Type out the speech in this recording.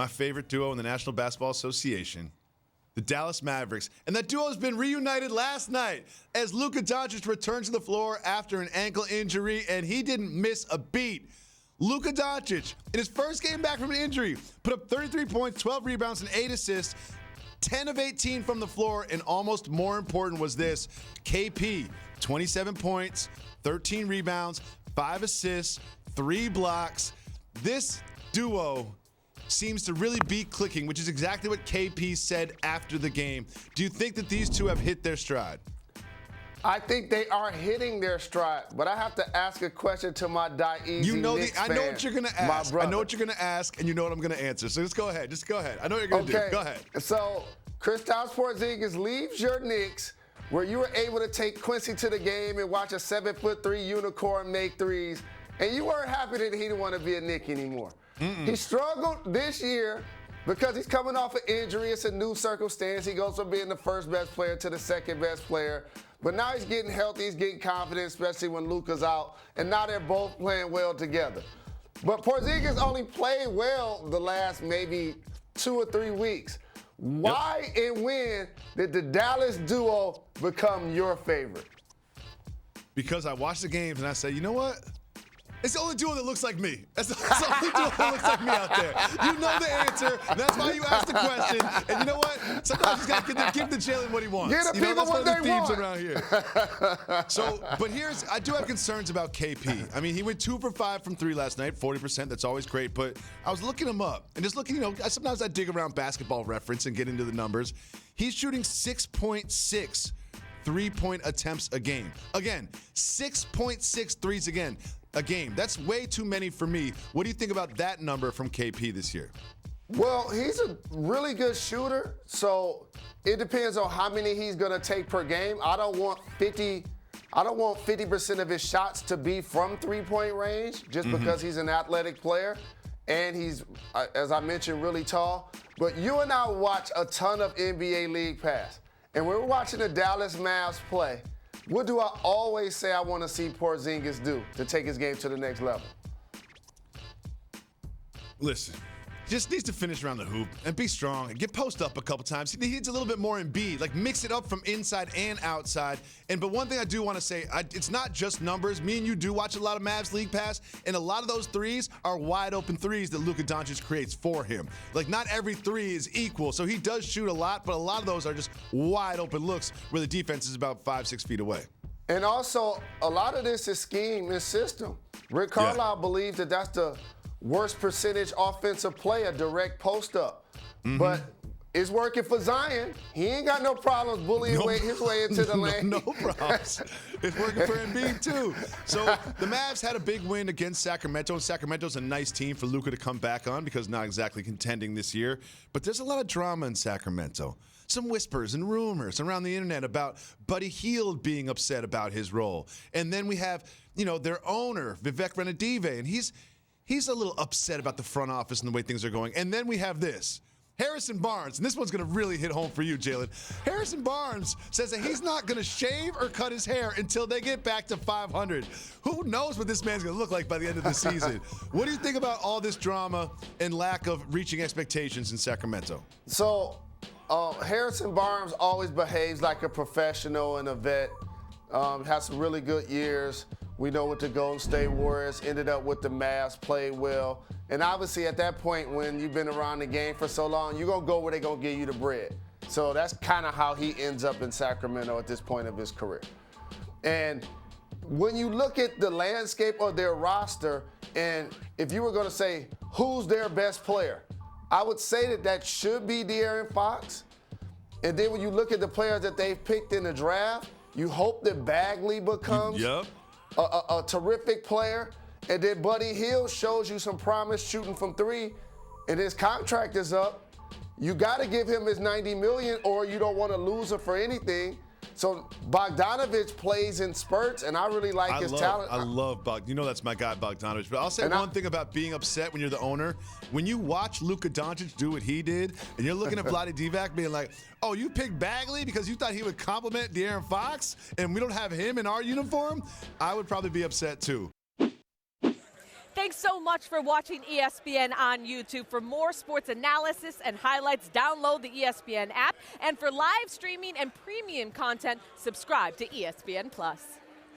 My favorite duo in the National Basketball Association, the Dallas Mavericks. And that duo has been reunited last night as Luka Doncic returned to the floor after an ankle injury, and he didn't miss a beat. Luka Doncic, in his first game back from an injury, put up 33 points, 12 rebounds, and 8 assists, 10 of 18 from the floor, and almost more important was this, KP, 27 points, 13 rebounds, 5 assists, 3 blocks. This duo seems to really be clicking, which is exactly what KP said after the game. Do you think that these two have hit their stride? I think they are hitting their stride, but I have to ask a question to my Knicks I know fan, what you're going to ask. I know what you're going to ask, and you know what I'm going to answer. So just go ahead. Just go ahead. I know what you're going to do. Go ahead. So Kristaps Porzingis leaves your Knicks, where you were able to take Quincy to the game and watch a 7'3" unicorn make threes, and you weren't happy that he didn't want to be a Knick anymore. He struggled this year because he's coming off an injury. It's a new circumstance. He goes from being the first best player to the second best player. But now he's getting healthy. He's getting confident, especially when Luka's out. And now they're both playing well together. But Porzingis only played well the last maybe 2 or 3 weeks. Why and when did the Dallas duo become your favorite? Because I watched the games and I said, you know what? It's the only duo that looks like me. That's the only duo that looks like me out there. You know the answer. That's why you asked the question. And you know what? Sometimes you got to give the Jalen what he wants. Give the people what they want. That's one of the themes around here. So, but I do have concerns about KP. I mean, he went 2 for 5 from 3 last night, 40%. That's always great. But I was looking him up and just looking, sometimes I dig around Basketball Reference and get into the numbers. He's shooting 6.6 3-point attempts a game. Again, 6.6 threes a game. That's way too many for me. What do you think about that number from KP this year? Well, he's a really good shooter, so it depends on how many he's going to take per game. I don't want 50% of his shots to be from three-point range just because he's an athletic player and he's, as I mentioned, really tall. But you and I watch a ton of NBA League Pass. And when we're watching the Dallas Mavs play, what do I always say I want to see Porzingis do to take his game to the next level? Listen, just needs to finish around the hoop and be strong and get post up a couple times. He needs a little bit more Embiid, like mix it up from inside and outside. But one thing I do want to say, it's not just numbers. Me and you do watch a lot of Mavs League Pass, and a lot of those threes are wide open threes that Luka Doncic creates for him. Like not every three is equal, so he does shoot a lot, but a lot of those are just wide open looks where the defense is about 5-6 feet away. And also, a lot of this is scheme and system. Rick Carlisle believes that that's the worst percentage offensive play, a direct post-up. But it's working for Zion. He ain't got no problems bullying his way into the lane. No problems. It's working for Embiid, too. So the Mavs had a big win against Sacramento. Sacramento's a nice team for Luka to come back on because not exactly contending this year. But there's a lot of drama in Sacramento. Some whispers and rumors around the internet about Buddy Hield being upset about his role. And then we have, their owner, Vivek Ranadive, and he's a little upset about the front office and the way things are going. And then we have this. Harrison Barnes, and this one's going to really hit home for you, Jalen. Harrison Barnes says that he's not going to shave or cut his hair until they get back to 500. Who knows what this man's going to look like by the end of the season? What do you think about all this drama and lack of reaching expectations in Sacramento? So Harrison Barnes always behaves like a professional and a vet. Has some really good years. We know with the Golden State Warriors, ended up with the Mavs, played well. And obviously at that point, when you've been around the game for so long, you're going to go where they're going to give you the bread. So that's kind of how he ends up in Sacramento at this point of his career. And when you look at the landscape of their roster, and if you were going to say who's their best player, I would say that should be De'Aaron Fox. And then when you look at the players that they've picked in the draft, you hope that Bagley becomes a terrific player. And then Buddy Hield shows you some promise shooting from 3, and his contract is up. You got to give him his $90 million, or you don't want to lose him for anything. So Bogdanovich plays in spurts, and I really like his talent. I love that's my guy, Bogdanovich. But I'll say one thing about being upset when you're the owner. When you watch Luka Doncic do what he did, and you're looking at Vlade Divac being like, oh, you picked Bagley because you thought he would compliment De'Aaron Fox, and we don't have him in our uniform, I would probably be upset too. Thanks so much for watching ESPN on YouTube. For more sports analysis and highlights, download the ESPN app. And for live streaming and premium content, subscribe to ESPN+.